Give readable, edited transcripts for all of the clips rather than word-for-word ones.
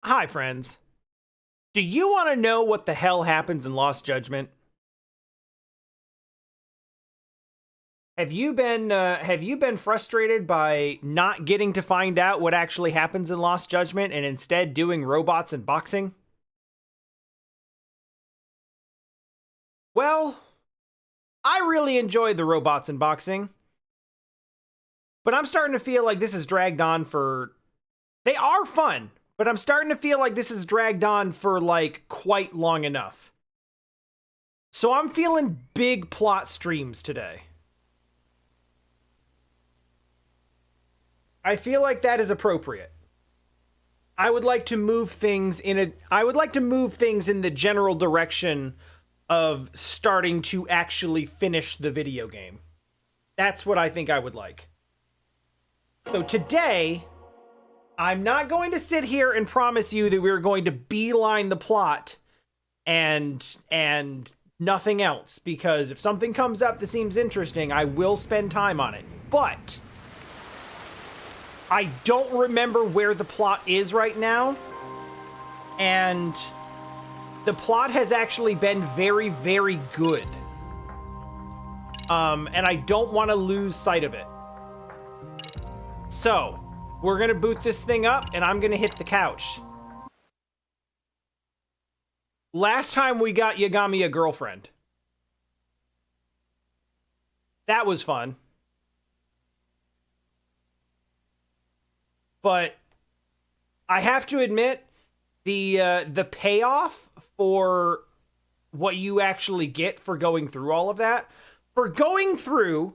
Hi, friends. Do you want to know what the hell happens in Lost Judgment? Have you been frustrated by not getting to find out what actually happens in Lost Judgment and instead doing robots and boxing? Well, I really enjoyed the robots and boxing, but I'm starting to feel like this is dragged on for. They are fun, but I'm starting to feel like this is dragged on for like quite long enough. So I'm feeling big plot streams today. I feel like that is appropriate. I would like to move things in the general direction of starting to actually finish the video game. That's what I think I would like. So today, I'm not going to sit here and promise you that we're going to beeline the plot and nothing else, because if something comes up that seems interesting, I will spend time on it. But I don't remember where the plot is right now, and the plot has actually been very, very good. And I don't want to lose sight of it. So, we're gonna boot this thing up, and I'm gonna hit the couch. Last time we got Yagami a girlfriend. That was fun. But I have to admit, the payoff for what you actually get for going through all of that, for going through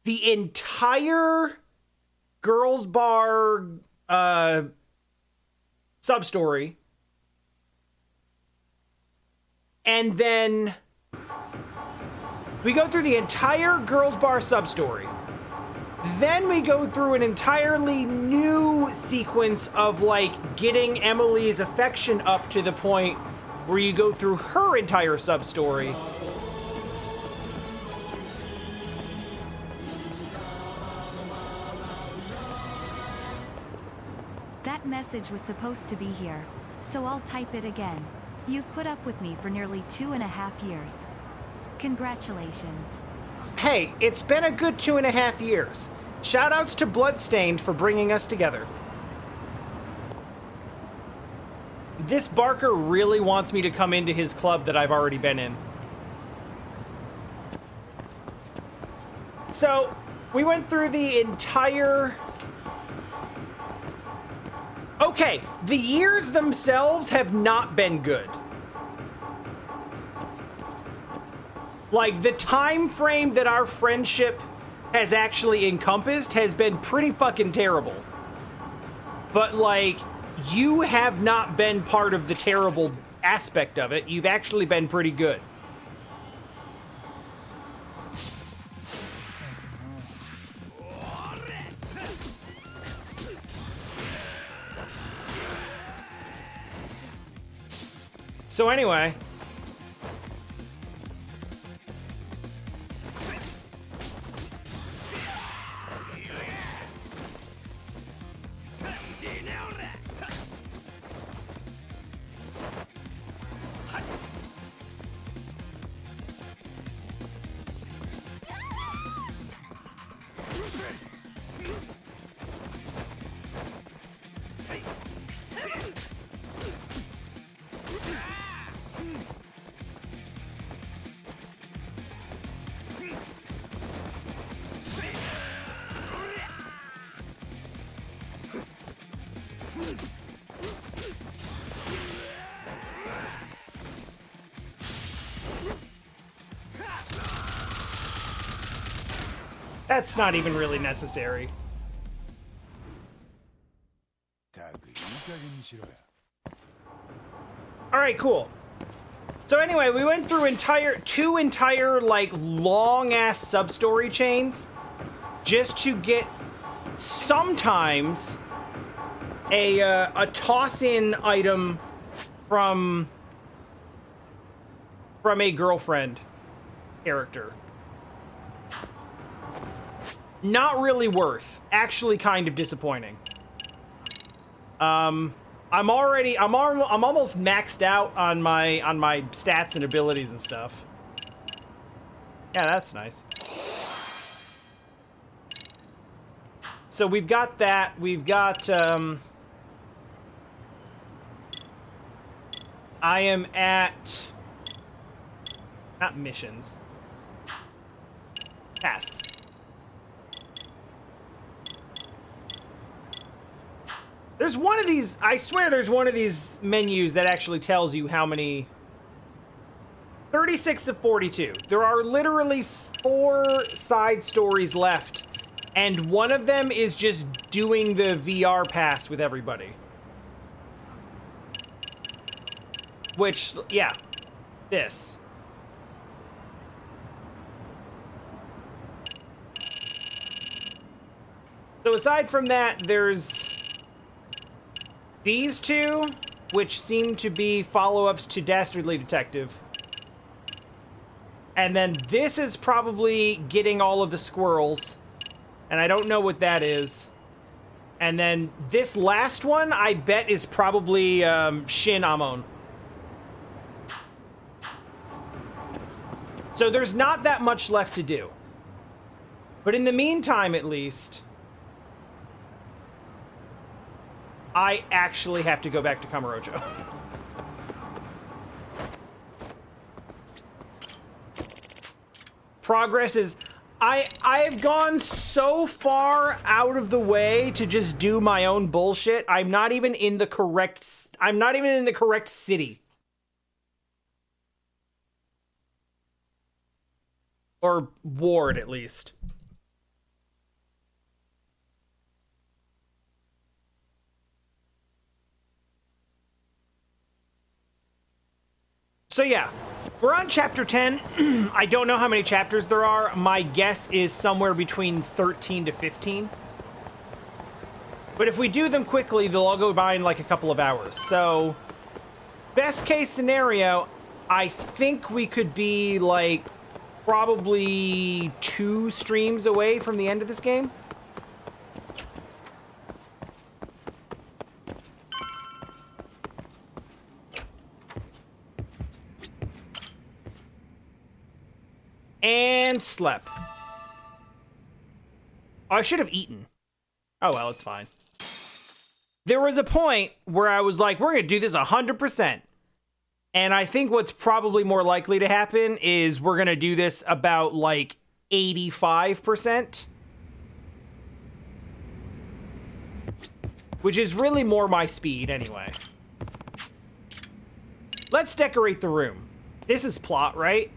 the entire girls bar sub-story, and then we go through the entire girls bar sub-story. Then we go through an entirely new sequence of, like, getting Emily's affection up to the point where you go through her entire sub-story. That message was supposed to be here, so I'll type it again. You've put up with me for nearly 2.5 years. Congratulations. Hey, it's been a good 2.5 years. Shoutouts to Bloodstained for bringing us together. This Barker really wants me to come into his club that I've already been in. So, we went through the entire... Okay, the years themselves have not been good. Like, the time frame that our friendship has actually encompassed has been pretty fucking terrible. But, like, you have not been part of the terrible aspect of it. You've actually been pretty good. So anyway, that's not even really necessary. Alright, cool. So anyway, we went through two entire, like, long-ass sub-story chains just to get sometimes a toss-in item from a girlfriend character. Not really worth. Actually kind of disappointing. I'm almost maxed out on my stats and abilities and stuff. Yeah, that's nice. So we've got that. We've got I am at not missions. Tasks. There's one of these, I swear there's one of these menus that actually tells you how many. 36 of 42. There are literally 4 side stories left, and one of them is just doing the VR pass with everybody. Which, yeah, this. So aside from that, there's these 2, which seem to be follow-ups to Dastardly Detective. And then this is probably getting all of the squirrels, and I don't know what that is. And then this last one, I bet, is probably Shin Amon. So there's not that much left to do. But in the meantime, at least, I actually have to go back to Kamurocho. Progress is... I've gone so far out of the way to just do my own bullshit. I'm not even in the correct city. Or ward, at least. So yeah, we're on chapter 10. I don't know how many chapters there are. My guess is somewhere between 13 to 15. But if we do them quickly, they'll all go by in like a couple of hours. So, best case scenario, I think we could be like probably 2 streams away from the end of this game. And slept. Oh, I should have eaten. Oh well, it's fine. There was a point where I was like, we're gonna do this 100%. And I think what's probably more likely to happen is we're gonna do this about like 85%. Which is really more my speed anyway. Let's decorate the room. This is plot, right?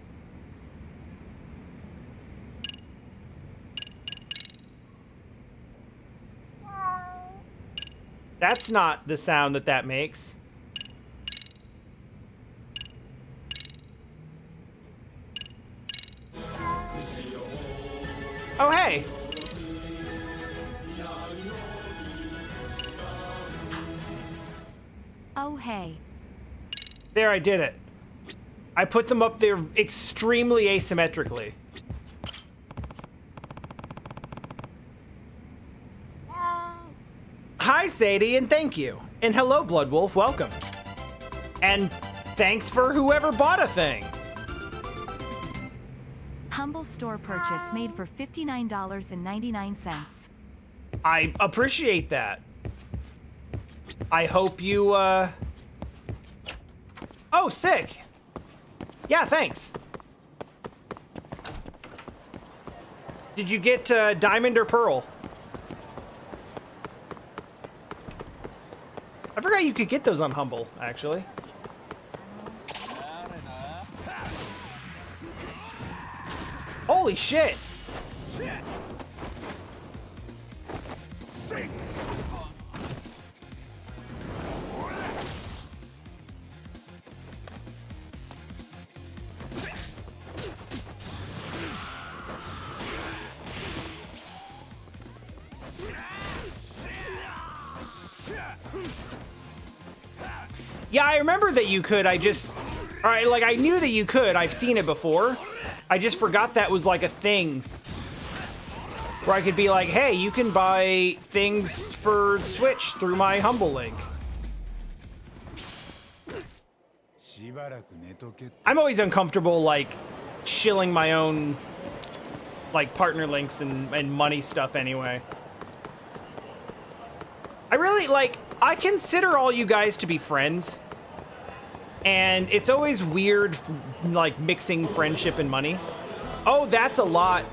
That's not the sound that makes. Oh, hey. Oh, hey. There, I did it. I put them up there extremely asymmetrically. Hi, Sadie, and thank you. And hello, Bloodwolf, welcome. And thanks for whoever bought a thing. Humble store purchase made for $59.99. I appreciate that. I hope you, Oh, sick. Yeah, thanks. Did you get Diamond or Pearl? I forgot you could get those on Humble, actually. Holy shit! Yeah, I remember that you could. I knew that you could. I've seen it before. I just forgot that was like a thing. Where I could be like, hey, you can buy things for Switch through my Humble link. I'm always uncomfortable, like, shilling my own, like, partner links and money stuff anyway. I really, like, I consider all you guys to be friends. And it's always weird, like, mixing friendship and money. Oh, that's a lot.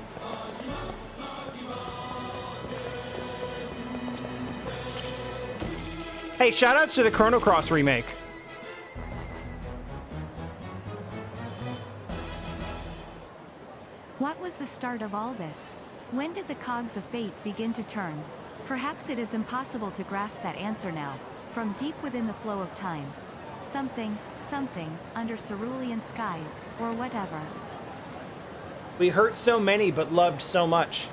Hey, shoutouts to the Chrono Cross remake. What was the start of all this? When did the cogs of fate begin to turn? Perhaps it is impossible to grasp that answer now, from deep within the flow of time. Something, under cerulean skies, or whatever. We hurt so many, but loved so much.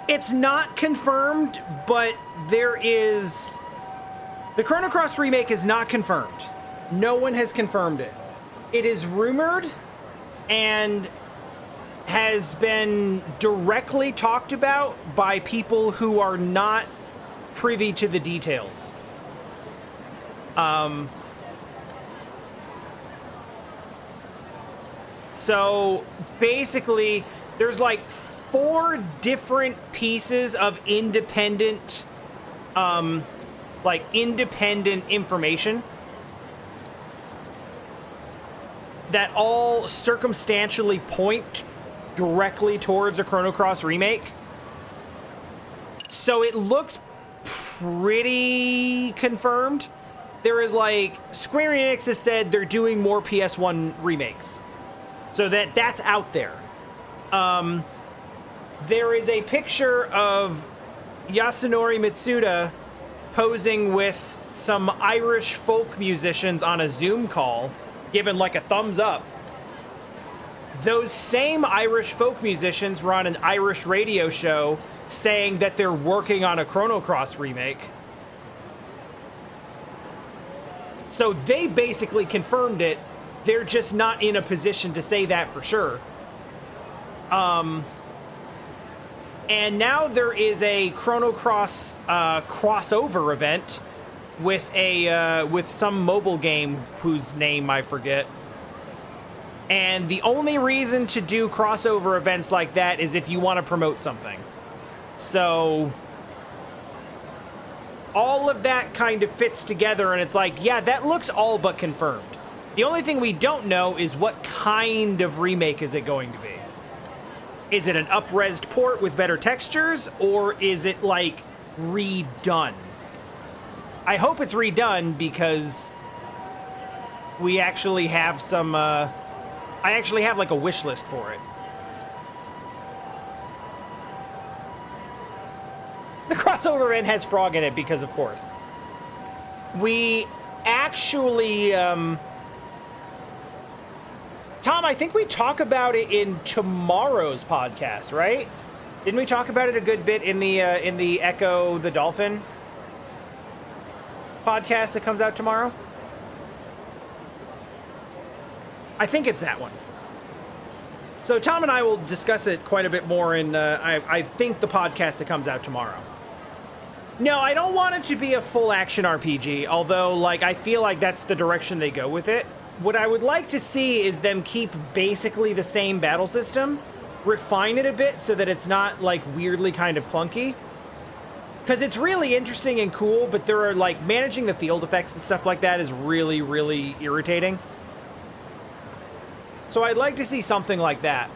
It's not confirmed, but there is... The Chrono Cross remake is not confirmed. No one has confirmed it. It is rumored and has been directly talked about by people who are not privy to the details. So basically, there's like 4 different pieces of independent, independent information that all circumstantially point directly towards a Chrono Cross remake. So it looks pretty confirmed. There is like, Square Enix has said they're doing more PS1 remakes. So that's out there. There is a picture of Yasunori Mitsuda posing with some Irish folk musicians on a Zoom call, given like a thumbs up. Those same Irish folk musicians were on an Irish radio show saying that they're working on a Chrono Cross remake. So they basically confirmed it. They're just not in a position to say that for sure. And now there is a Chrono Cross crossover event with some mobile game whose name I forget. And the only reason to do crossover events like that is if you want to promote something. So all of that kind of fits together, and it's like, yeah, that looks all but confirmed. The only thing we don't know is what kind of remake is it going to be. Is it an up-resed port with better textures, or is it, like, redone? I hope it's redone because we actually have some, I actually have, like, a wish list for it. The crossover event has Frog in it because, of course. We actually, Tom, I think we talk about it in tomorrow's podcast, right? Didn't we talk about it a good bit in the Echo the Dolphin podcast that comes out tomorrow? I think it's that one. So Tom and I will discuss it quite a bit more in, I think, the podcast that comes out tomorrow. No, I don't want it to be a full action RPG, although, like, I feel like that's the direction they go with it. What I would like to see is them keep basically the same battle system, refine it a bit so that it's not, like, weirdly kind of clunky. Because it's really interesting and cool, but there are, like, managing the field effects and stuff like that is really, really irritating. So I'd like to see something like that,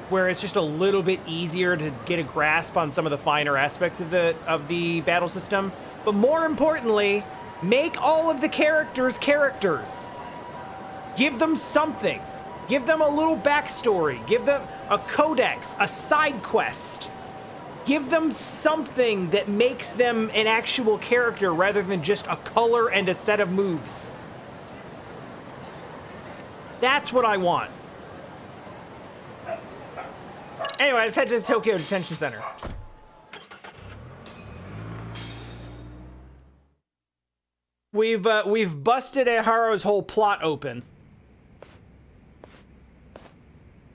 where it's just a little bit easier to get a grasp on some of the finer aspects of the battle system. But more importantly, make all of the characters characters. Give them something. Give them a little backstory. Give them a codex, a side quest. Give them something that makes them an actual character rather than just a color and a set of moves. That's what I want. Anyway, let's head to the Tokyo Detention Center. We've busted Ehara's whole plot open.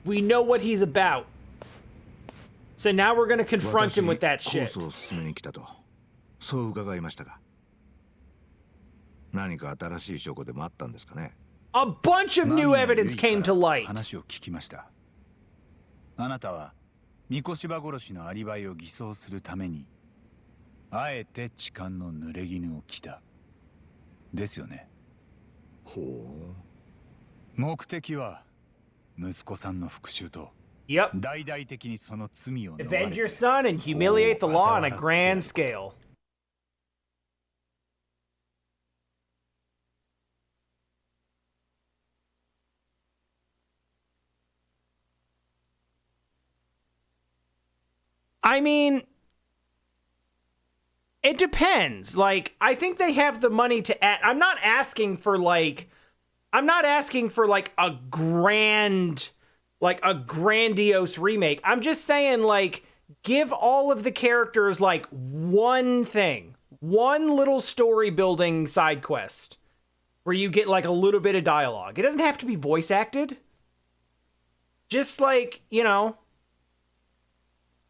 We know what he's about. So now we're gonna confront him with that shit. そう伺いましたが、何か新しい証拠でもあったんですかね。A bunch of new evidence came to light. 話を聞きました。あなたは三越柴殺しのアリバイを偽装するために、あえて痴漢の濡れ衣を着た。ですよね。ほう。目的は息子さんの復讐と。Yep. 大々的にその罪を逃れて Avenge your son and humiliate the law on a grand scale. I mean, it depends. Like, I think they have the money to add. I'm not asking for like a grandiose remake. I'm just saying, like, give all of the characters like one thing, one little story building side quest where you get like a little bit of dialogue. It doesn't have to be voice acted. Just like, you know,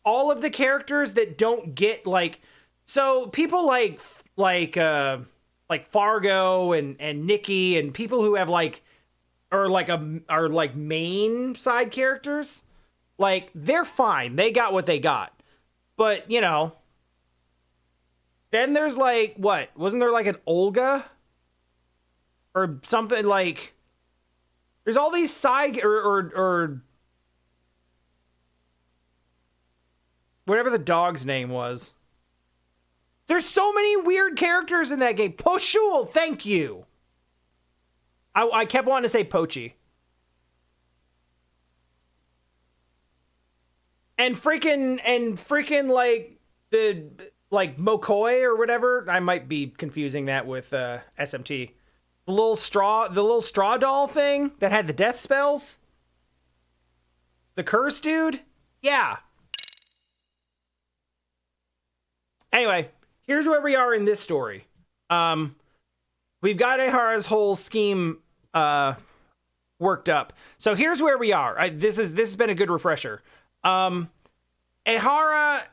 all of the characters that don't get like, so people like Fargo and Nikki and people who have like are like main side characters, like they're fine. They got what they got. But, you know, then there's like what? Wasn't there like an Olga or something like there's all these side or whatever the dog's name was. There's so many weird characters in that game. Poshul, thank you. I kept wanting to say Pochi. And freaking like the like Mokoi or whatever. I might be confusing that with SMT. The little straw doll thing that had the death spells. The curse dude? Yeah. Anyway, here's where we are in this story. We've got Ehara's whole scheme worked up. So here's where we are. This has been a good refresher. Ehara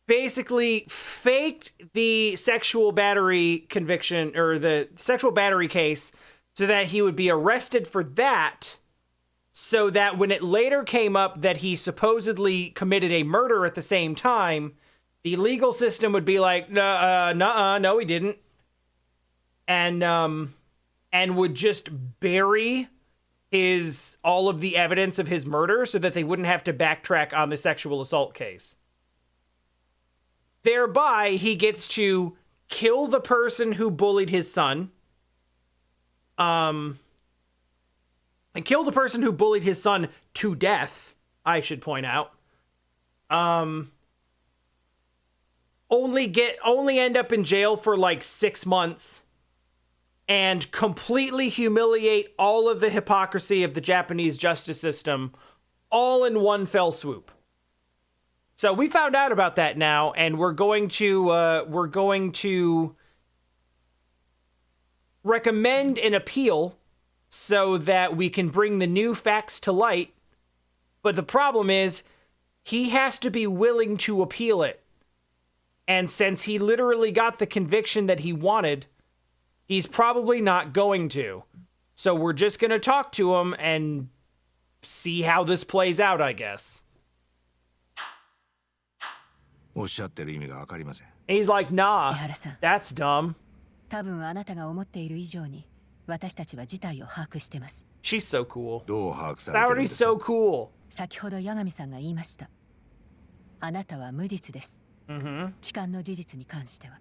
basically faked the sexual battery conviction or the sexual battery case so that he would be arrested for that, so that when it later came up that he supposedly committed a murder at the same time, the legal system would be like, no, he didn't. And would just bury all of the evidence of his murder so that they wouldn't have to backtrack on the sexual assault case. Thereby, he gets to kill the person who bullied his son. And kill the person who bullied his son to death, I should point out. Only end up in jail for like 6 months and completely humiliate all of the hypocrisy of the Japanese justice system all in one fell swoop. So we found out about that now, and we're going to recommend an appeal so that we can bring the new facts to light. But the problem is he has to be willing to appeal it. And since he literally got the conviction that he wanted, he's probably not going to. So we're just going to talk to him and see how this plays out, I guess. He's like, nah, that's dumb. She's so cool. Saori's so cool. 先ほど八神さんが言いました。あなたは無実です。痴漢の事実に関しては。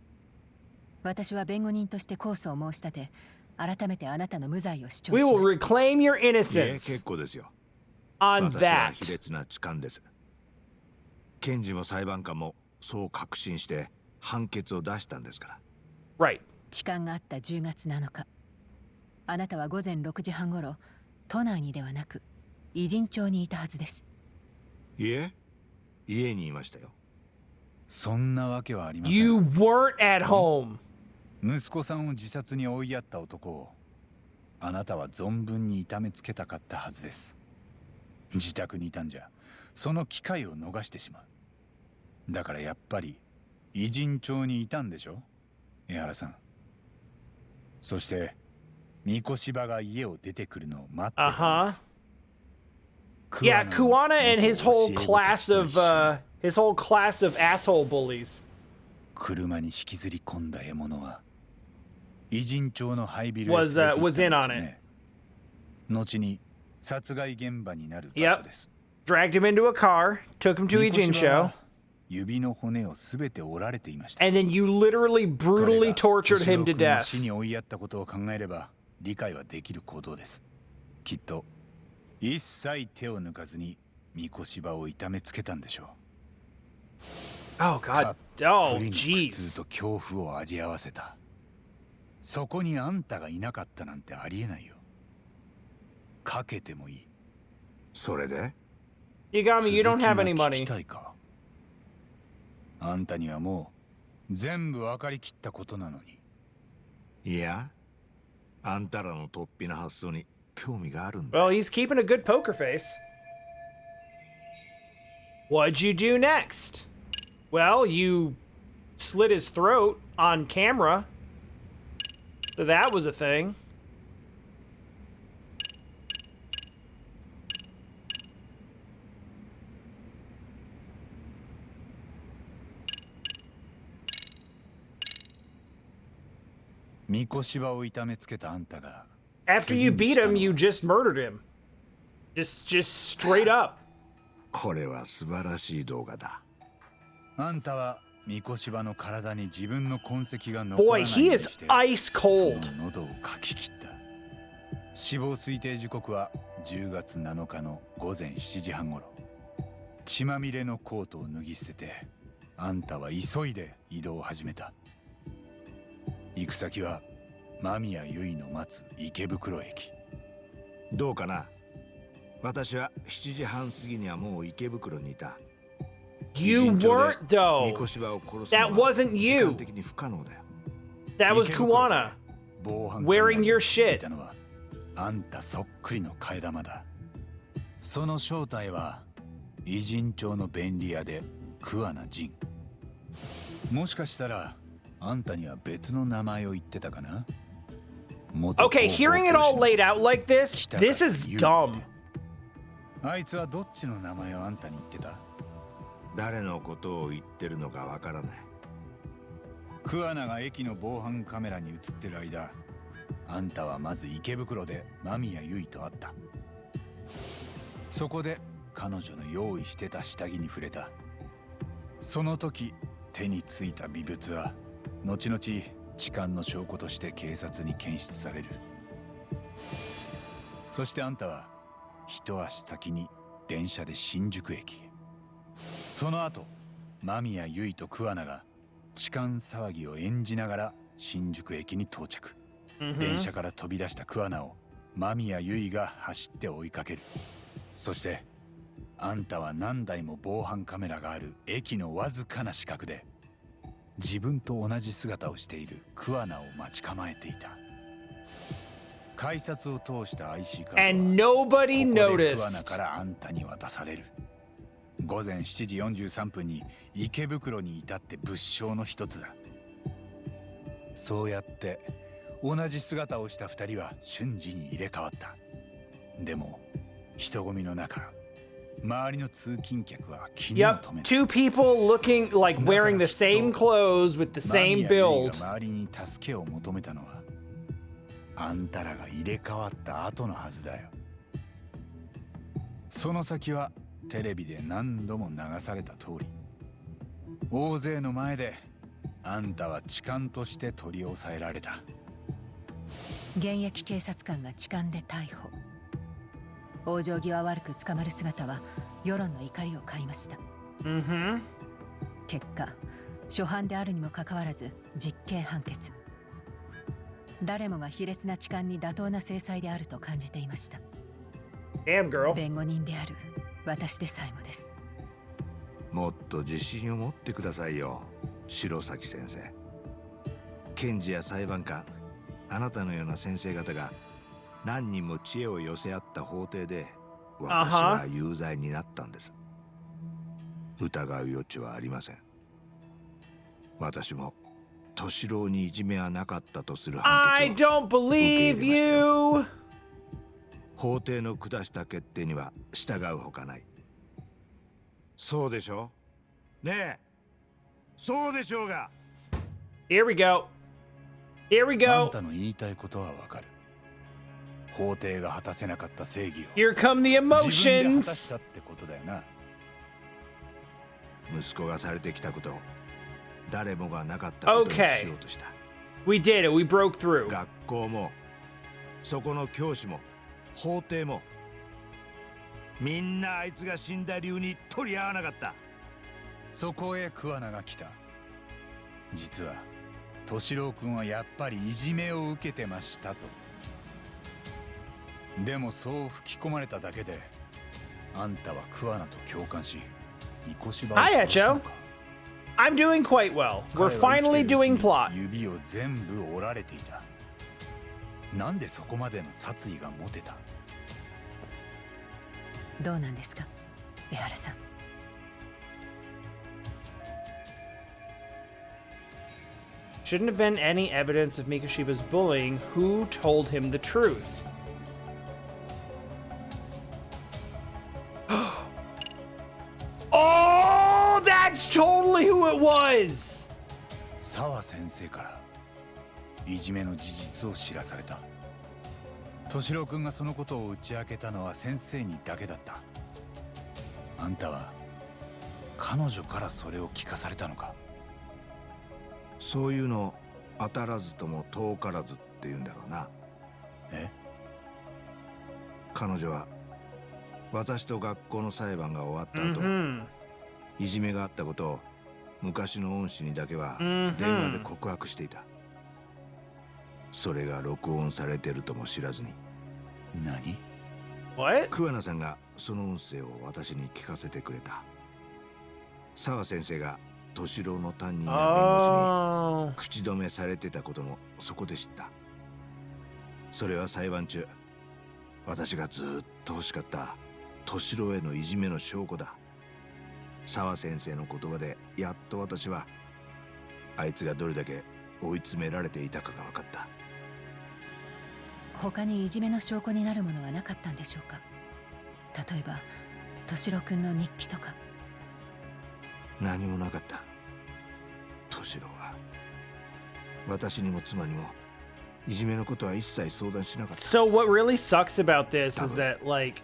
私は弁護人として控訴を申し立て、改めてあなたの無罪を主張します。We will reclaim your innocence. 結構ですよ。 On 私は that. 卑劣な痴漢です。検事も裁判官もそう確信して判決を出したんですから。Right. 痴漢があった10月7日。あなたは午前6時半頃、都内にではなく、偉人町にいたはずです。いえ、家にいましたよ。そんなわけはありません。You weren't at home. 息子さんを自殺に追いやった男をあなたは存分に痛めつけたかったはずです。自宅にいたんじゃその機会を逃してしまう。だからやっぱり偉人町にいたんでしょ、江原さん。そして三越場が家を出てくるのを待ってたんです。Yeah, Kuwana and his whole class of asshole bullies. 車に引きずり込んだ獲物は偉人町の廃ビルへ was in on it. 後に殺害現場になる場所です。Dragged him into a car, took him to Ijincho. 指の骨をすべて折られていました。And then you literally brutally tortured him to death. 死に追いやったことを考えれば理解はできる行動です。きっと一切手を抜かずに三越場を痛めつけたんでしょう。Oh God. Oh jeez. と恐怖を味合わせた。そこにあんたがいなかったなんてありえないよ。かけてもいい。それで Yagami, you don't have any money. あんたにはもう全部分かりきったことなのに。いや、あんたらの突飛な発想に興味があるんだ。Well, he's keeping a good poker face. What'd you do next? Well, you slit his throat on camera. So that was a thing. After you beat him, you just murdered him. Just straight up. これは素晴らしい動画だ。あんたは三越場の体に自分の痕跡が残ら Boy, ない he ように is して ice そ cold. の喉をかき切った。死亡推定時刻は10月7日の午前7時半頃。血まみれのコートを脱ぎ捨てて、あんたは急いで移動を始めた。行く先は間宮由衣の待つ池袋駅。どうかな。私は7時半過ぎにはもう池袋にいた。You weren't though. 三越場を殺す That のは wasn't 時 you. 間的に不可能だよ。That was Kuwana 防犯 wearing your カメラに映ってい shit. たのはあんたそっくりの替え玉だ。その正体は偉人町の便利屋で桑名仁。もしかしたらあんたには別の名前を言ってたかな。 Okay, hearing it all laid out like this is dumb. あいつはどっちの名前をあんたに言ってた？誰のことを言ってるのかわからない。桑名が駅の防犯カメラに映ってる間、あんたはまず池袋で間宮由衣と会った。そこで彼女の用意してた下着に触れた。その時手についた微物は後々痴漢の証拠として警察に検出される。そしてあんたは一足先に電車で新宿駅へ。その後間宮由衣と桑名が痴漢騒ぎを演じながら新宿駅に到着。電車から飛び出した桑名を間宮由衣が走って追いかける。そしてあんたは何台も防犯カメラがある駅のわずかな死角で自分と同じ姿をしている桑名を待ち構えていた。改札を通した IC カードは And nobody ここで桑名 noticed. からあんたに渡される。午前7時43分に池袋に至って物証の一つだ。そうやって同じ姿をした二人は瞬時に入れ替わった。でも人混みの中、周りの通勤客は気にも Yep, 留めない。 two people looking like wearing the same clothes with the 間 same 宮由衣 build. が周りに助けを求めたのはあんたらが入れ替わった後のはずだよ。その先はテレビで何度も流された通り、大勢の前であんたは痴漢として取り押さえられた。現役警察官が痴漢で逮捕。往生際悪く捕まる姿は世論の怒りを買いました。Mm-hmm. 結果、初犯であるにもかかわらず実刑判決。誰もが卑劣な痴漢に妥当な制裁であると感じていました。 Damn girl. 弁護人である私でさえもです。もっと自信を持ってくださいよ、白崎先生。検事や裁判官、あなたのような先生方が何人も知恵を寄せ合った法廷で私は有罪になったんです。疑う余地はありません。私も敏郎にいじめはなかったとする判 I 決を don't believe you! 法廷の下した決定には従うほかない。そうでしょねえ、そうでしょうが。 Here we go. Here we あん go. たの言いたいことはわかる。法廷が果たせなかった正義を Here come the 自分で果たし emotions. たってことだよな。息子がされてきたことを誰もがなかったことにし Okay. ようとした。 We did it. We broke through. 学校もそこの教師も法廷もみんなあいつが死んだ理由に取り合わなかった。そこへ桑名が来た。実は敏郎君はやっぱりいじめを受けてましたと。でもそう吹き込まれただけであんたは桑名と共感し三越場を Hi, 殺したの Echo. か。 I'm doing quite well. We're 彼は生き finally てるうち doing に plot. 指を全部折られていた。なんでそこまでの殺意が持てた。どうなんですか、江原さん。Shouldn't have been any evidence of Mikoshiba's bullying. Who told him the truth? Oh, that's totally who it was! 澤先生からいじめの事実を知らされた。敏郎君がそのことを打ち明けたのは先生にだけだった。あんたは彼女からそれを聞かされたのか。そういうの当たらずとも遠からずって言うんだろうな。え？彼女は私と学校の裁判が終わった後、 Mhm. いじめがあったことを昔の恩師にだけは Mhm. 電話で告白していた。それが録音されてるとも知らずに。何？ What? 桑名さんがその音声を私に聞かせてくれた。澤先生が敏郎の担任や弁護 Oh. 士に口止めされてたこともそこで知った。それは裁判中、私がずっと欲しかった敏郎へのいじめの証拠だ。澤先生の言葉でやっと私はあいつがどれだけ追い詰められていたかが分かった。他にいじめの証拠になるものはなかったんでしょうか。例えば敏郎くんの日記とか。何もなかった。敏郎は私にも妻にもいじめのことは一切相談しなかった。 So what really sucks about this is that, like,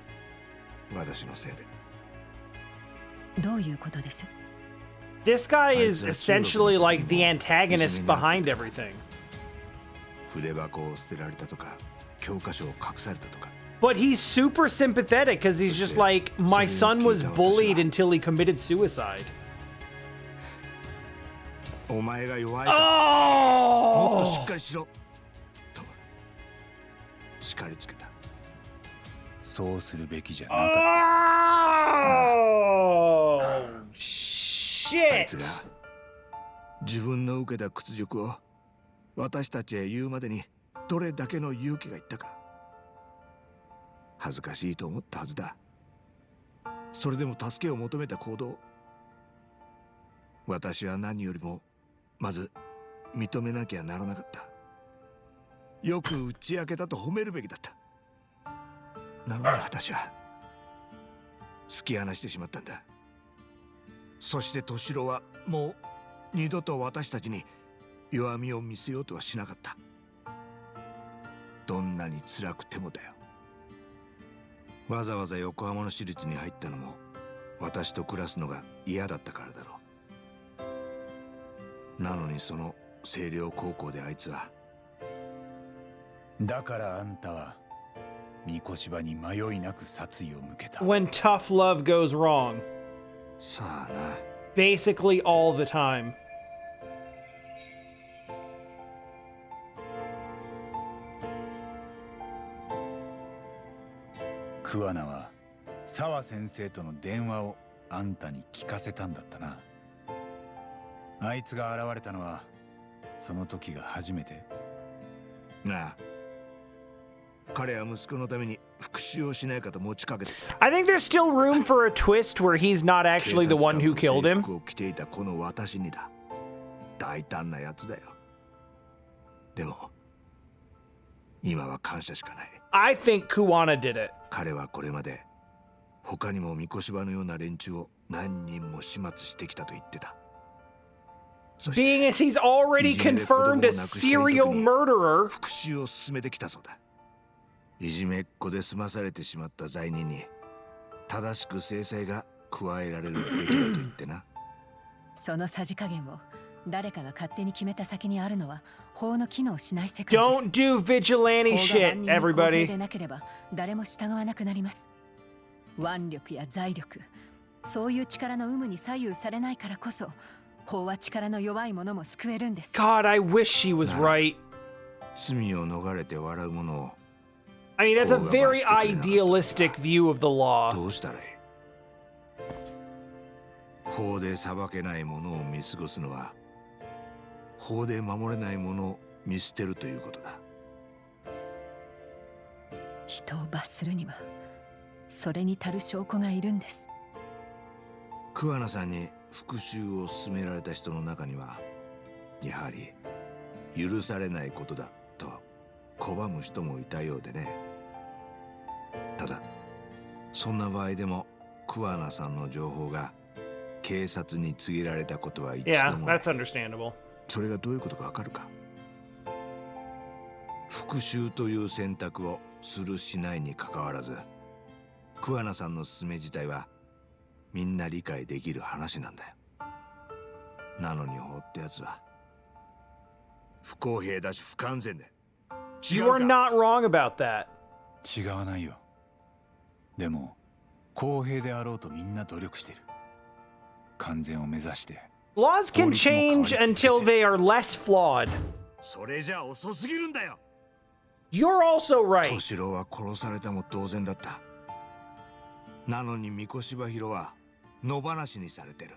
私のせいで。どういうことです？ this guy is essentially like the antagonist behind everything. 筆箱を捨てられたとか教科書を隠されたとか。 But he's super sympathetic because he's just like, my son was bullied until he committed suicide. お前が弱いからもっとしっ Oh! かりしろと叱りつけた。そうするべきじゃなかった。 Oh! あい Shit! つが自分の受けた屈辱を私たちへ言うまでにどれだけの勇気がいったか。恥ずかしいと思ったはずだ。それでも助けを求めた行動、私は何よりもまず認めなきゃならなかった。よく打ち明けたと褒めるべきだった。なのに私は突き放してしまったんだ。そして敏郎はもう二度と私たちに弱みを見せようとはしなかった。どんなに辛くてもだよ。わざわざ横浜の私立に入ったのも私と暮らすのが嫌だったからだろう。なのにその星稜高校であいつは。だからあんたは三越場に迷いなく殺意を向けた。 When tough love goes wrong. さあな。 Basically all the time. 桑名は澤先生との電話をあんたに聞かせたんだったな。あいつが現れたのはその時が初めて。なあ、彼は息子のために復讐をしないかと持ちかけてきた。 I think there's still room for a twist where he's not actually the one who killed 警察官 him. の制服を着ていたこの私にだ。大胆なやつだよ。でも今は感謝しかない。 I think Kuwana did it. 彼はこれまで他にも三越場のような連中を何人も始末してきたと言ってた。そして Being as he's already confirmed a serial murderer. 復讐を進めてきたそうだ。いじめっ子で済まされてしまった罪人に正しく制裁が加えられるべきだと言ってな。そのさじ加減を誰かが勝手に決めた先にあるのは法の機能しない世界です。 Don't do vigilante shit, 法が万人に公平 everybody. でなければ誰も従わなくなります。腕力や財力、そういう力の有無に左右されないからこそ法は力の弱い者も救えるんです。 God, I wish she was right. 罪を逃れて笑う者を I mean, that's a very idealistic view of the law. どうしたらいい？法で裁けない者を見過ごすのは法で守れない者を見捨てるということだ。人を罰するにはそれに足る証拠がいるんです。桑名さんに復讐を勧められた人の中にはやはり許されないことだと拒む人もいたようでね。ただそんな場合でも桑名さんの情報が警察に告げられたことは一度 Yeah, もない。 that's understandable. それがどういうことかわかるか？復讐という選択をするしないにかかわらず桑名さんの勧め自体はみんな理解できる話なんだよ。なのに法ってやつは不公平だし不完全で。 You are not wrong about that. 違わないよ。でも公平であろうとみんな努力してる。完全を目指して。 Laws can change until they are less flawed. それじゃ遅すぎるんだよ。 You're also right. 敏郎は殺されたも同然だった。なのに三越場広は野放しにされてる。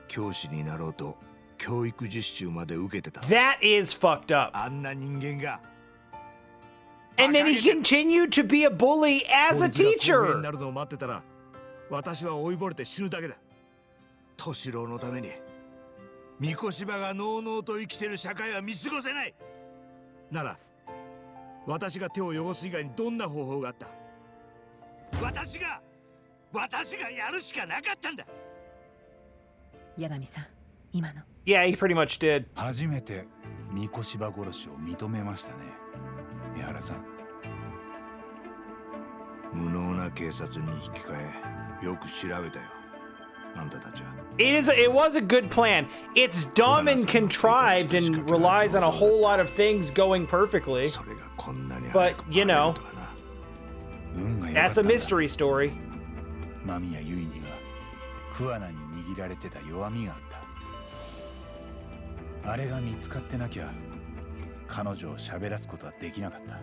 教師になろうと教育実習まで受けてた。 That is fucked up. あんな人間が And then he continued to be a bully as a 法律が公平に teacher. なるのを待ってたら私は老いぼれて死ぬだけだ。敏郎のために三越場がのうのうと生きてる社会は見過ごせない。なら私が手を汚す以外にどんな方法があった？私がやるしかなかったんだ。八神さん、今の Yeah, he pretty much did. 初めて三越場殺しを認めましたね、江原さん。無能な警察に引き換えよく調べたよ、あんたたちは。 It was a good plan. It's dumb and contrived and relies on a whole lot of things going perfectly. それがこんなに But, you know, 運が良かっ that's た a んだ。 mystery story. 間宮結衣には桑名に握られてた弱みがあった。あれが見つかってなきゃ彼女を喋らすことはできなかった。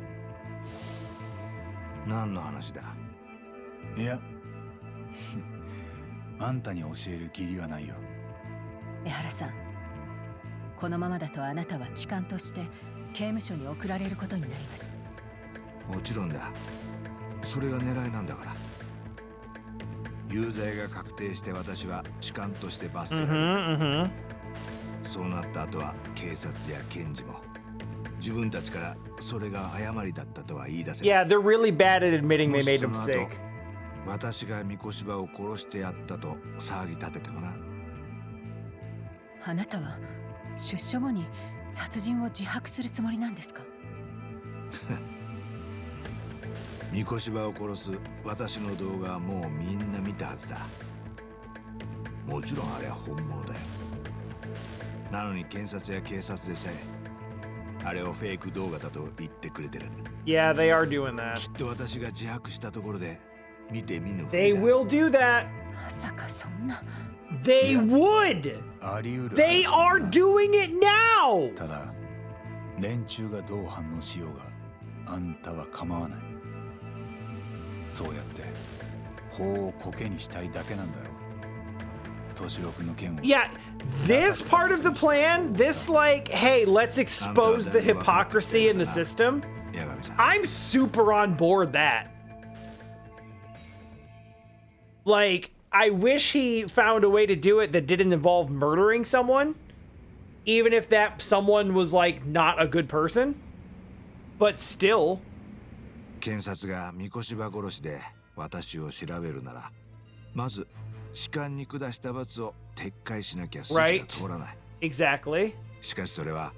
何の話だ？いやあんたに教える義理はないよ。江原さん、このままだとあなたは痴漢として刑務所に送られることになります。もちろんだ。それが狙いなんだから。有罪が確定して私は痴漢として罰せられる。 Mm-hmm. そうなった後は警察や検事も自分たちからそれが誤りだったとは言い出せない。 Yeah, they're really bad at admitting they made a もしその後 mistake. 私が三越場を殺してやったと騒ぎ立ててもな。あなたは出所後に殺人を自白するつもりなんですか？三越場を殺す私の動画はもうみんな見たはずだ。もちろんあれは本物だよ。なのに検察や警察でさえあれをフェイク動画だと言ってくれてる。 Yeah, they are doing that. きっと私が自白したところで見て見ぬふ They りだ。 will do that. まさかそんな。 They would. あり得る。 They are doing it now. ただ連中がどう反応しようがあんたは構わない。そうやって法をコケにしたいだけなんだろう。敏郎君の件を。 Yeah, this part of the plan, this like, hey, let's expose the hypocrisy in the system. やが I'm super on board that. Like, I wish he found a way to do it that didn't involve murdering someone, even if that someone was, like, not a good person. But still. 検察が三越場殺しで私を調べるなら、まず士官に下した罰を撤回しなきゃ筋が通らない。Exactly. しかしそれは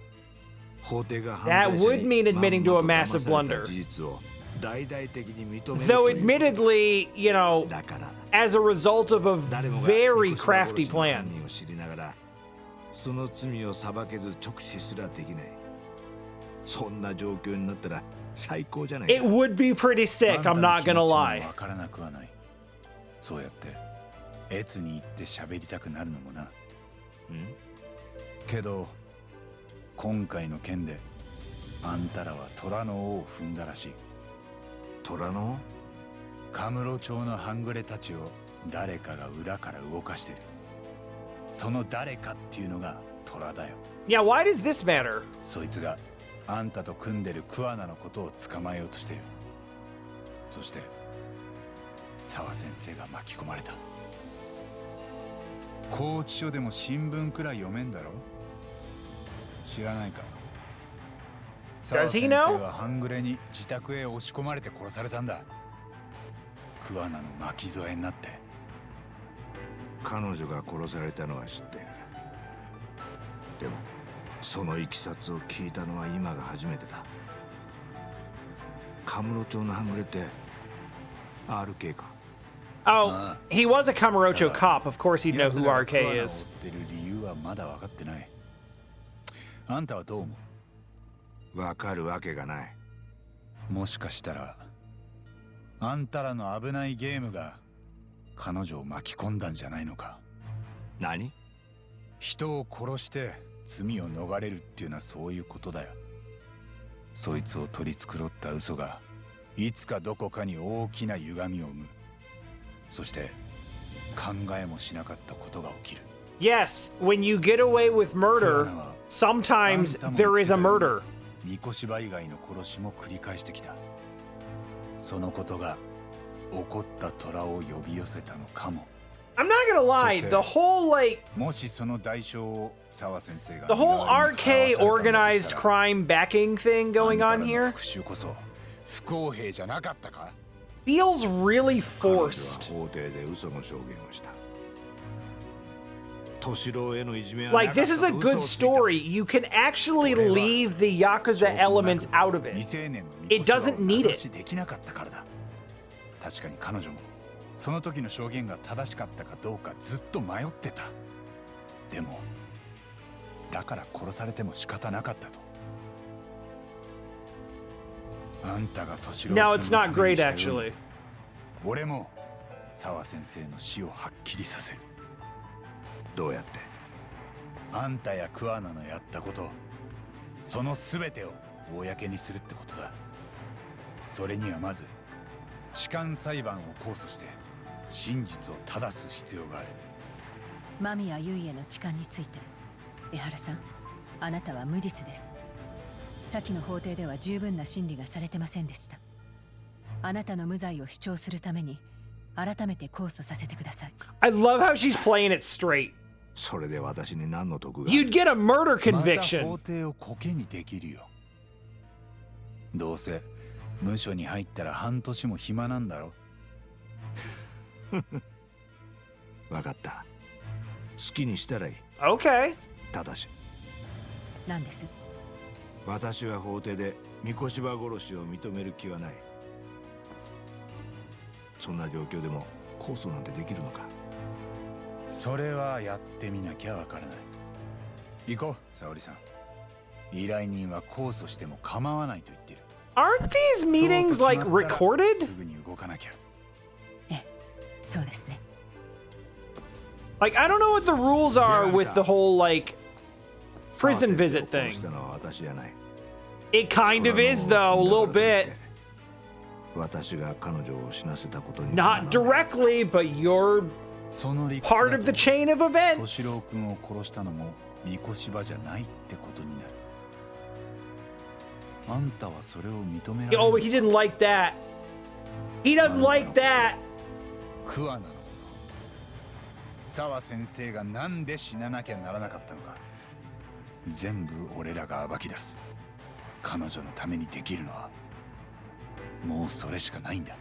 法廷が犯 That 罪 would mean 者に admitting to a まんま massive と騙され blunder. た事実を大々的に認める Though ということ。 admittedly, you know, だから as a result of a 誰もが very 三越場殺 crafty しの犯 plan. 人を知りながらその罪を裁けず直視すらできない。そんな状況になったら最高じゃないか。 It would be pretty sick, I'm not gonna lie. わからなくはない。そうやって越に行って喋りたくなるのもな。けど今回の件であんたらは虎の尾を踏んだらしい。虎のカムロ町の半グレたちを誰かが裏から動かしてる。その誰かっていうのが虎だよ。Yeah, why does this matter? そいつがあんたと組んでる桑名のことを捕まえようとしてる。そして沢先生が巻き込まれた。拘置所でも新聞くらい読めんだろ。知らないか。 Does 沢 he 先 know? 生は半グレに自宅へ押し込まれて殺されたんだ。桑名の巻き添えになって。彼女が殺されたのは知っている。でもそのいきさつを聞いたのは今が初めてだ。カムロ町の半グレって RK か。 Oh, he was a Kamurocho cop. Of course he'd know who RK is. 理由はまだ分かってない。あんたはどう思う？わかるわけがない。もしかしたらあんたらの危ないゲームが彼女を巻き込んだんじゃないのか。何？人を殺して罪を逃れるっていうのはそういうことだよ。そいつを取り繕った嘘がいつかどこかに大きな歪みを生む。そして考えもしなかったことが起きる。 Yes, when you get away with murder, sometimes there is a murder. 三越場以外の殺しも繰り返してきた。そのことが怒った虎を呼び寄せたのかも。 I'm not gonna lie, the whole, like, もしその代償を沢先生が the whole RK organized crime backing thing going on here 復讐こそ不公平じゃなかったか。 feels really 彼女は forced. 法廷で嘘の証言をした。敏郎へのいじめは Like, なか this った is a と good 嘘をついた。 story. You can actually leave the Yakuza elements out of it. 未成年の It doesn't need it. 名指しできなかったからだ。確かに彼女もその時の証言が正しかったかどうかずっと迷ってた。でもだから殺されても仕方なかったと。あんたが敏郎 No, 君 it's の not ために great, したように actually. 俺も沢先生の死をはっきりさせる。どうやって？あんたや桑名のやったこと、その全てを公にするってことだ。それにはまず痴漢裁判を控訴して真実を正す必要がある。間宮優衣への痴漢について、江原さん、あなたは無実です。先の法廷では十分な審理がされてませんでした。あなたの無罪を主張するために改めて控訴させてください。 I love how she's playing it straight. それで私に何の得が？ You'd get a murder また conviction. 法廷をコケにできるよ。どうせ無所に入ったら半年も暇なんだろ。わかった。好きにしたらいい。 Okay. ただし何です？私は法廷で三越場殺しを認める気はない。そんな状況でも控訴なんてできるのか？それはやってみなきゃわからない。行こう、沙織さん。依頼人は控訴しても構わないと言ってる。 Aren't these meetings like す recorded? ぐに動かなきゃ。ええ、そうですね。 Like, I don't know what the rules are with the whole, like, prison visit 殺 thing. したのは私じゃない。 It kind of is, though, a little bit. 私が彼女を死なせたことには Not directly, but you're その理屈 part だ of と the chain of 敏 events. 郎君を殺したのも三越場じゃないってことになる。あんたはそれを認められる。 Oh, he didn't like that. He doesn't like that. クアナのこと、沢先生がなんで死ななきゃならなかったのか、全部俺らが暴き出す。彼女のためにできるのはもうそれしかないんだ。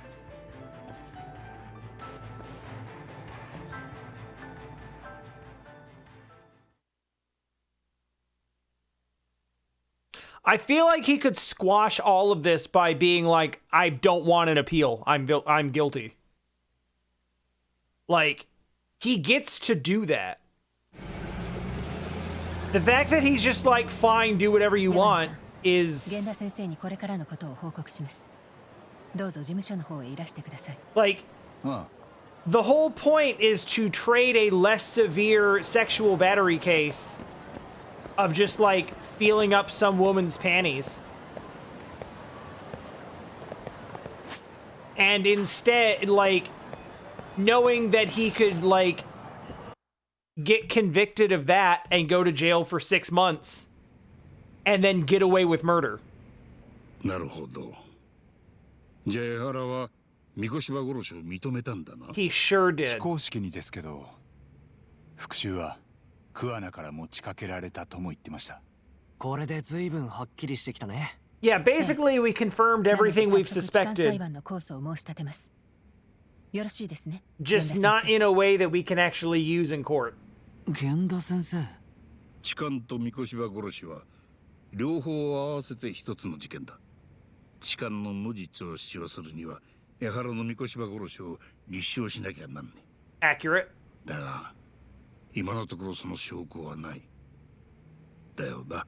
I feel like he could squash all of this by being like, I don't want an appeal. I'm guilty. Like, he gets to do that. The fact that he's just like, fine, do whatever you want is... 源田先生にこれからのことを報告します。どうぞ事務所の方へいらしてください。Like, the whole point is to trade a less severe sexual battery case of just like feeling up some woman's panties. And instead, like, knowing that he could, like, get convicted of that and go to jail for 6 months and then get away with murder. なるほど。じゃあ江原は三越柴殺しを認めたんだな。He sure did. 非公式にですけど、復讐はクアナから持ちかけられたとも言ってました。これで随分はっきりしてきたね。Yeah, basically we confirmed everything we've 時間裁 suspected. 判の控訴を申し立てます。よろしいですね。 Just 源田 not 先生 in a way that we can actually use in court. 源田先生。痴漢と三越柴殺しは両方合わせて一つの事件だ。痴漢の無実を主張するには江原の三越柴殺しを立証しなきゃなんね。Accurate. だが今のところその証拠はない。だよな。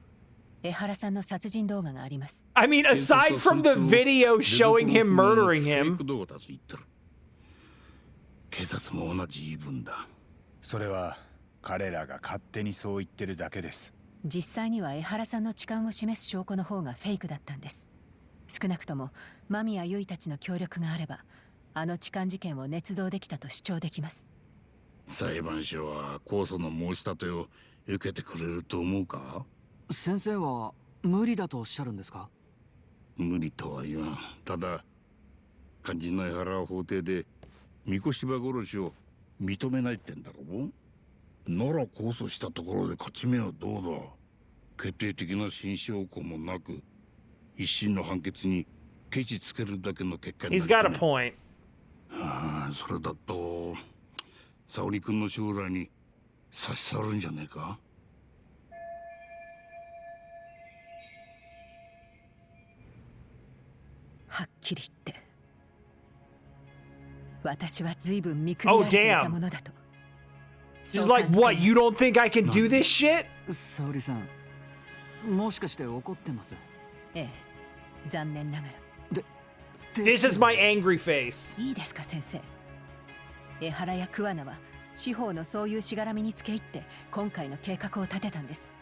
江原さんの殺人動画があります。 I mean, aside from the video showing him murdering フェイ him. ク動画だと言ってる。警察も同じ言い分だ。それは彼らが勝手にそう言ってるだけです。実際には江原さんの痴漢を示す証拠の方がフェイクだったんです。少なくとも間宮結衣たちの協力があれば、あの痴漢事件を捏造できたと主張できます。裁判所は控訴の申し立てを受けてくれると思うか？先生は無理だとおっしゃるんですか？無理とは言わん。ただ肝心の江原は法廷で三越柴殺しを認めないってんだろう。なら控訴したところで勝ち目はどうだ。決定的な新証拠もなく一審の判決にケチつけるだけの結果にな He's るか got a ね。point. それだと沙織君の将来に差し障るんじゃねえか。はっきり言って、私は随分見くびられていたものだと。She's like, what? You don't think I can do this shit? 沙織さん、もしかして怒ってます？ええ、残念ながら。This is my angry face. いいですか先生。江原や桑名は司法のそういうしがらみにつけ入って今回の計画を立てたんです。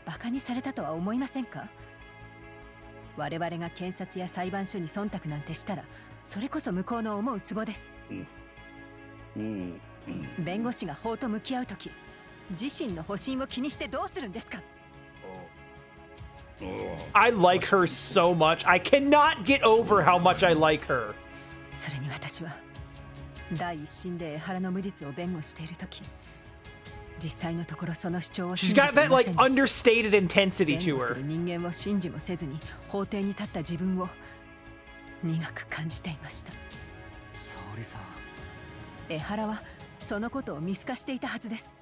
バカにされたとは思いませんか？我々が検察や裁判所に忖度なんてしたら、それこそ向こうの思うツボです。弁護士が法と向き合うとき、自身の保身を気にしてどうするんですか？ I like her so much. I cannot get over how much I like her. それに私は第一審で江原の無実を弁護しているとき、実際のところその主張を She's 信じて got い that ま like せんでした。 understated intensity 弁 to 護する her. 人間を信じもせずに法廷に立った自分を苦く感じていました。沙織さん。江原はそのことを見透かしていたはずです。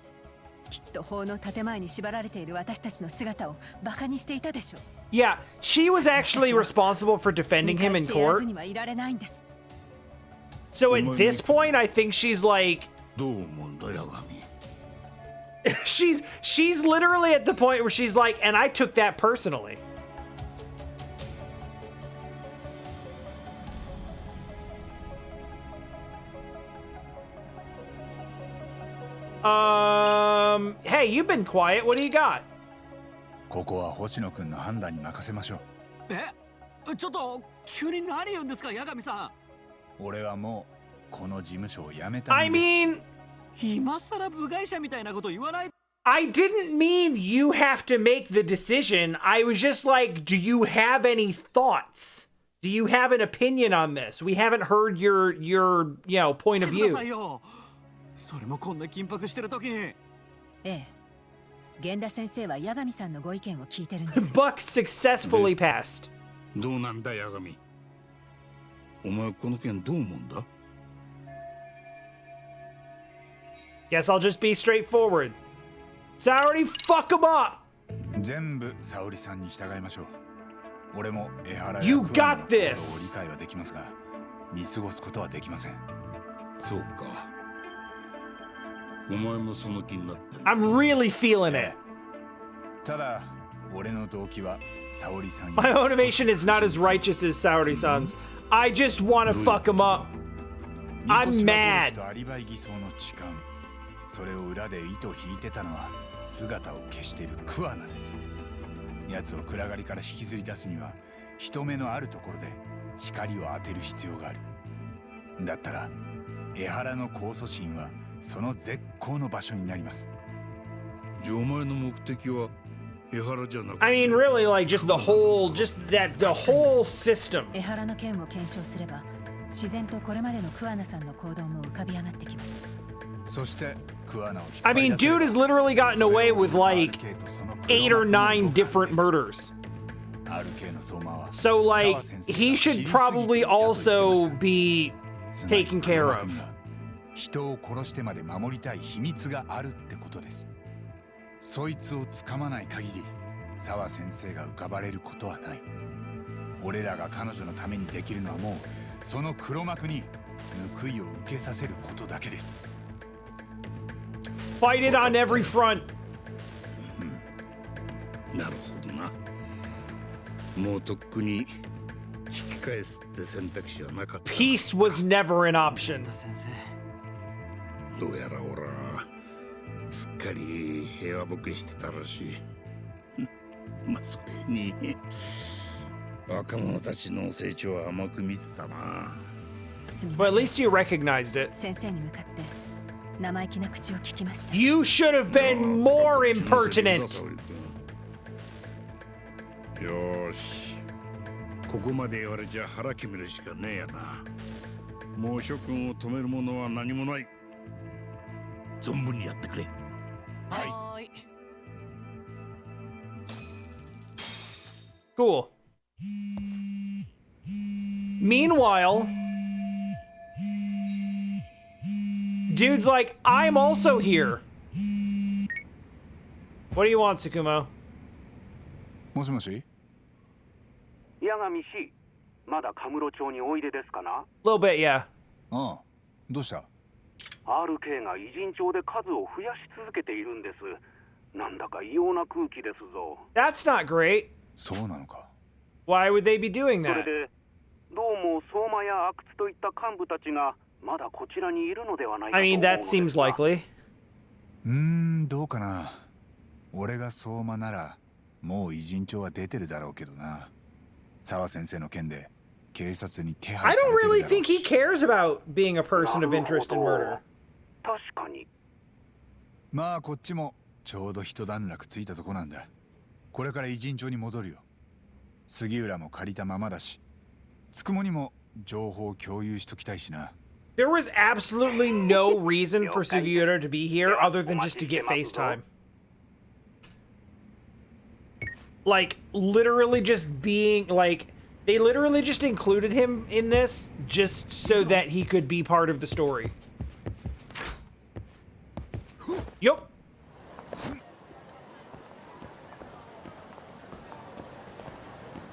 きっと法の建前に縛られている私たちの姿をバカにしていたでしょう。 Yeah, she was actually responsible for defending him in 見返してやら court. ずにはいられないんです。 So at this point, I think she's like, どう思うんだ八神。she's literally at the point where she's like, and I took that personally. Hey, you've been quiet. What do you got? ここは星野くんの判断に任せましょう。ちょっと急に何言うんですか、八神さん。俺はもうこの事務所を辞めたんです。I mean, ん。今さら部外者みたいなこと言わない。I didn't mean you have to make the decision. I was just like, do you have any thoughts? Do you have an opinion on this? We haven't heard your point of view. それもこんな緊迫してる時に。ええ。源田先生は八神さんのご意見を聞いてるんです。Buck successfully passed. どうなんだ八神。お前この件どう思うんだ? Guess I'll just be straightforward. Saori, fuck him up. 全部沙織さんに従いましょう。俺も江原 You やクア got ナの行動を理 this. 解はできますが、見過ごすことはできません。そうか。お前もその気になってる。I'm really feeling it. ただ、俺の動機は沙織さん。My motivation is not as righteous as Saori-san's. I just want to fuck him up. I'm mad. アリバイ偽装の痴漢。それを裏で糸を引いてたのは姿を消しているクアナです。奴を暗がりから引きずり出すには人目のあるところで光を当てる必要がある。だったら江原の控訴審はその絶好の場所になります。じゃあお前の目的は江原じゃなくて。I mean, really, like just the whole system. 江原の件を検証すれば、自然とこれまでのクアナさんの行動も浮かび上がってきます。そしてクアナを I mean, dude has literally gotten away with like 8 or 9 different murders. So like, he should probably also be taken care of. 人を殺してまで守りたい秘密があるってことです。そいつをつかまない限り、澤先生が浮かばれることはない。俺らが彼女のためにできるのはもうその黒幕に報いを受けさせることだけです。Fight it on every front. なるほどな。もうとっくに引き返すって選択肢はなかった。Peace was never an option. どうやら俺はすっかり平和ボケしてたらしい。まあそれに若者たちの成長は甘く見てたな。But at least you recognized it. 先生に向かって生意気な口を聞きました。You should have been more impertinent. よし、ここまで言われちゃ腹決めるしかねえやな。もう諸君を止めるものは何もない。存分にやってくれ。はい。Cool. Meanwhile, dude's like, I'm also here. What do you want, Tsukumo? もしもし。八神氏、まだカムロ町においでですかな？ A little bit, yeah. ああ、どうした？ RK が偉人町で数を増やし続けているんです。なんだか異様な空気ですぞ。That's not great. そうなのか。Why would they be doing それ that? で、どうも相馬や阿久津といった幹部たちがまだこちらにいるのではないかと I 思う mean, の that です seems が。likely. どうかな。俺が相馬ならもう偉人帳は出てるだろうけどな。澤先生の件で警察に手 I 配さ don't れてる really だろう think he し。 cares about being a person of interest in murder. 確かに。まあこっちもちょうど一段落ついたとこなんだ。これから偉人帳に戻るよ。杉浦も借りたままだし、つくもにも情報を共有しときたいしな。There was absolutely no reason for Sugiura to be here other than just to get FaceTime. Like, literally just being, like, they literally just included him in this just so that he could be part of the story. Yup.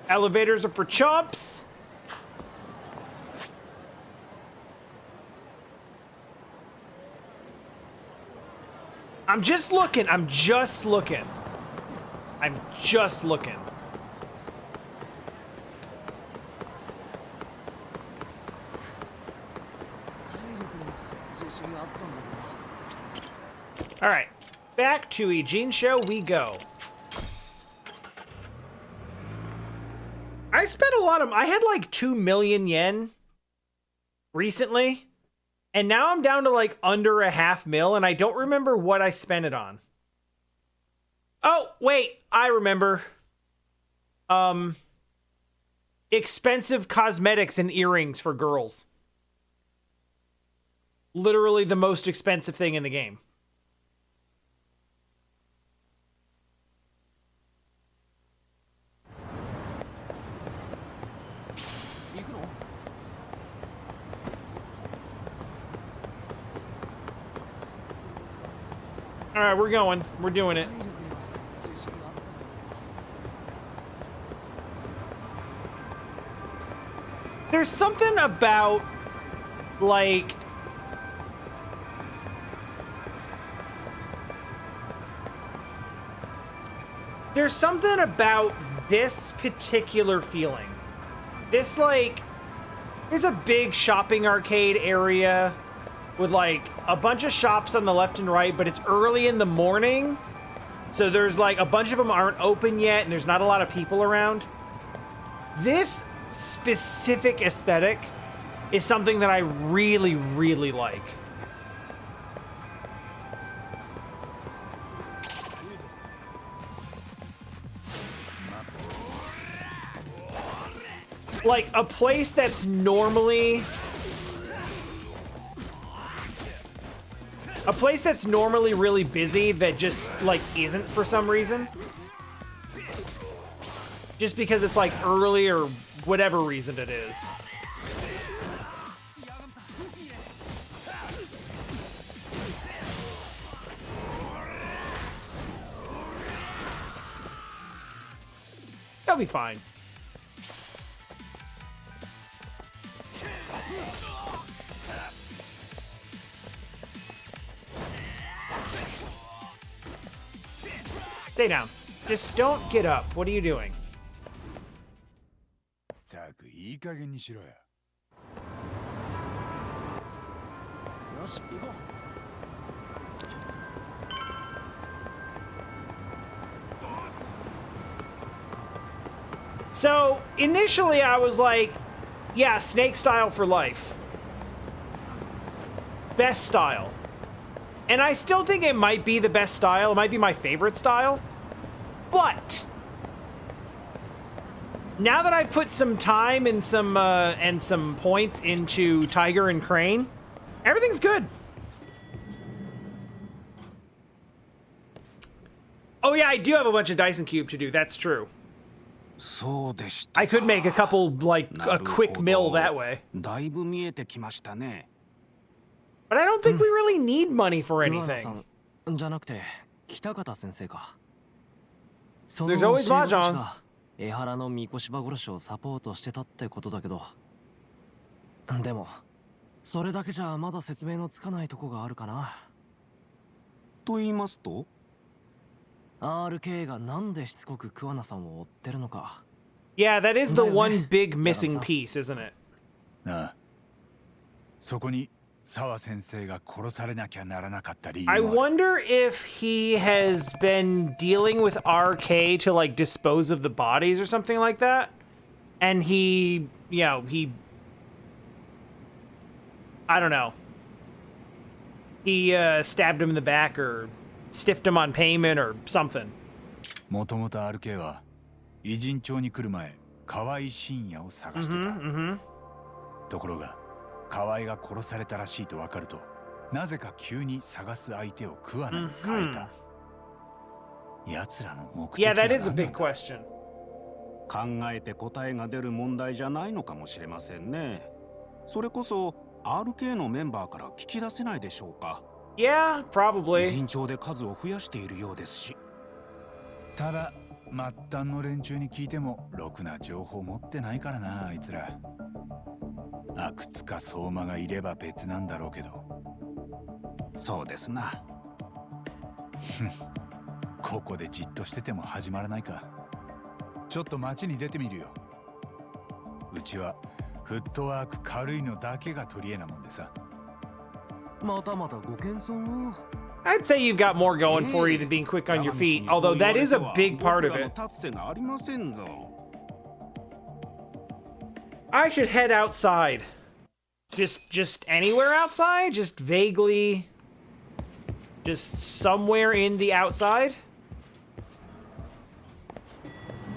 Elevators are for chumps. I'm just looking. I'm just looking. All right, back to Ijin Show we go. I spent a lot of. I had like 2 million yen recently, and now I'm down to like under a half mil, and I don't remember what I spent it on. Oh, wait, I remember. Expensive cosmetics and earrings for girls. Literally the most expensive thing in the game. All right, we're going. We're doing it. There's something about, like, there's something about this particular feeling. This, like, there's a big shopping arcade area with, like, a bunch of shops on the left and right, but it's early in the morning. So there's, like, a bunch of them aren't open yet, and there's not a lot of people around. This specific aesthetic is something that I really, really like. Like, a place that's normally... A place that's normally really busy that just, like, isn't for some reason. Just because it's, like, early or whatever reason it is. That'll be fine. Stay down. Just don't get up. What are you doing? たくいい加減にしろよ。よし、行こう。 So, initially I was like, yeah, snake style for life. Best style. And I still think it might be the best style. It might be my favorite style. But now that I've put some time and some points into Tiger and Crane, everything's good. Oh yeah, I do have a bunch of Dyson Cube to do. That's true. I could make a couple, like, a quick mill that way. But I don't think we really need money for anything. There's always Mahjong. 江原の三越場殺しをサポートしてたってことだけど、でもそれだけじゃまだ説明のつかないとこがあるかな。と言いますと、RK がなんでしつこく桑名さんを追ってるのか。Yeah, that is the one big missing piece, isn't it? なあ、そこに沢先生が殺されなきゃならなかった理由。 I wonder if he has been dealing with RK to, like, dispose of the bodies or something like that. And he, you know, I don't know. He stabbed him in the back or stiffed him on payment or something. もともと RK は偉人町に来る前、河合信也を探してた。ところが河合が殺されたらしいと分かると、なぜか急に探す相手を桑名に変えた。奴らの目的は Yeah, that is a big question. 考えて答えが出る問題じゃないのかもしれませんね。それこそ RK のメンバーから聞き出せないでしょうか。Yeah, probably. 偉人町で数を増やしているようですし。ただ末端の連中に聞いてもろくな情報持ってないからな、あいつら。阿久津か相馬がいれば別なんだろうけど。そうですな。ここでじっとしてても始まらないか。ちょっと街に出てみるよ。うちはフットワーク軽いのだけが取り柄なもんでさ。またまたご謙遜を。 I'd say you've got more going for you than being quick on your feet, although that is a big part of it. I should head outside. Just anywhere outside? Just vaguely... Just somewhere in the outside?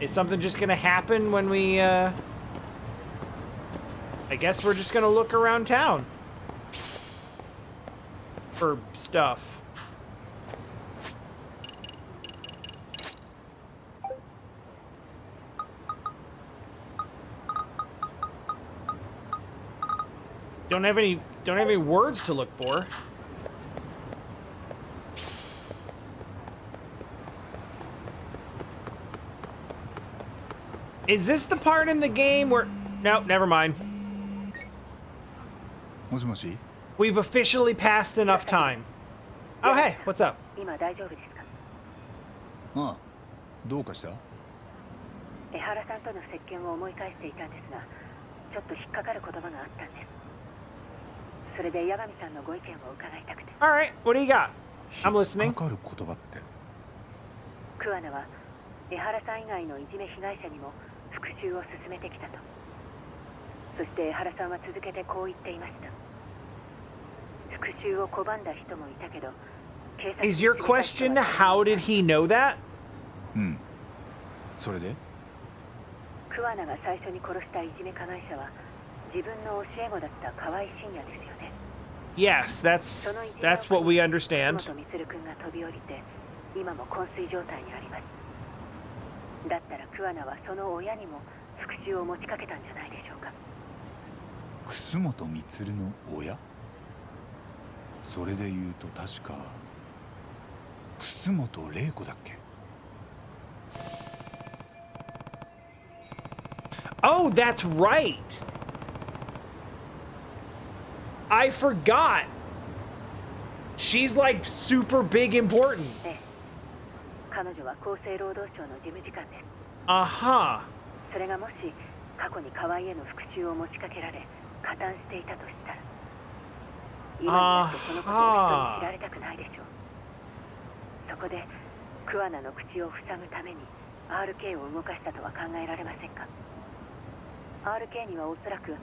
Is something just gonna happen when we, I guess we're just gonna look around town. For stuff. Don't have any words to look for. Is this the part in the game where... Nope, never mind. もしもし We've officially passed enough time. Oh, hey, what's up? 今大丈夫ですか？ああどうかした江原さんとの接見を思い返していたんですが、ちょっと引っかかる言葉があったんです。それで八神さんのご意見を伺いたくて。Alright, what do you got? I'm 引 listening. っかかる言葉って。桑名は江原さん以外のいじめ被害者にも復讐を進めてきたと。そして江原さんは続けてこう言っていました。復讐を拒んだ人もいたけど、警察 Is your question, how did he know that? うん。それで桑名が最初に殺したいじめ加害者は自分の教え子だった河合信也ですよね。Yes, that's what we understand. 本充君が飛び降りて今も昏睡状態にあります。だったら桑名はその親にも復讐を持ちかけたんじゃないでしょうか。楠本充の親？それで言うと確か楠本玲子だっけ？ Oh, that's right. I forgot. She's like super big important. 彼女は厚生労働省の事務次官です。Uh-huh. それがもし過去に河合への復讐を持ちかけられ加担していたとしたら、今になってそのことを人に知られたくないでしょう。そこで桑名の口を塞ぐために RK を動かしたとは考えられませんか？ RK にはおそらく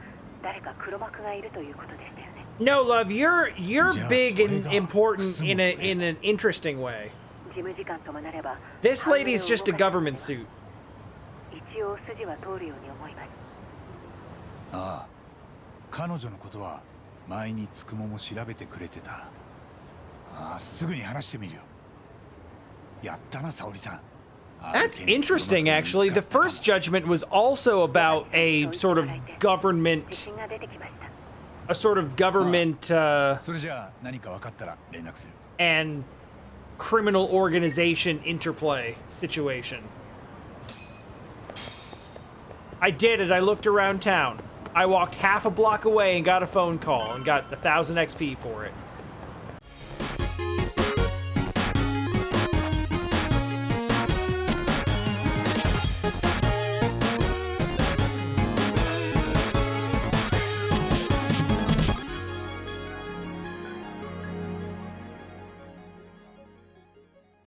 誰か黒幕がいるということでしたよね。No, love, you're big and important in an interesting way. 事務次官ともなれば This lady's just a government suit. 一応筋は通るように思います。ああ、彼女のことは前につくもも調べてくれてた。ああ、すぐに話してみるよ。やったな、沙織さん。That's interesting, actually. The first judgment was also about a sort of government, and criminal organization interplay situation. I did it. I looked around town. I walked half a block away and got a phone call and got 1,000 XP for it.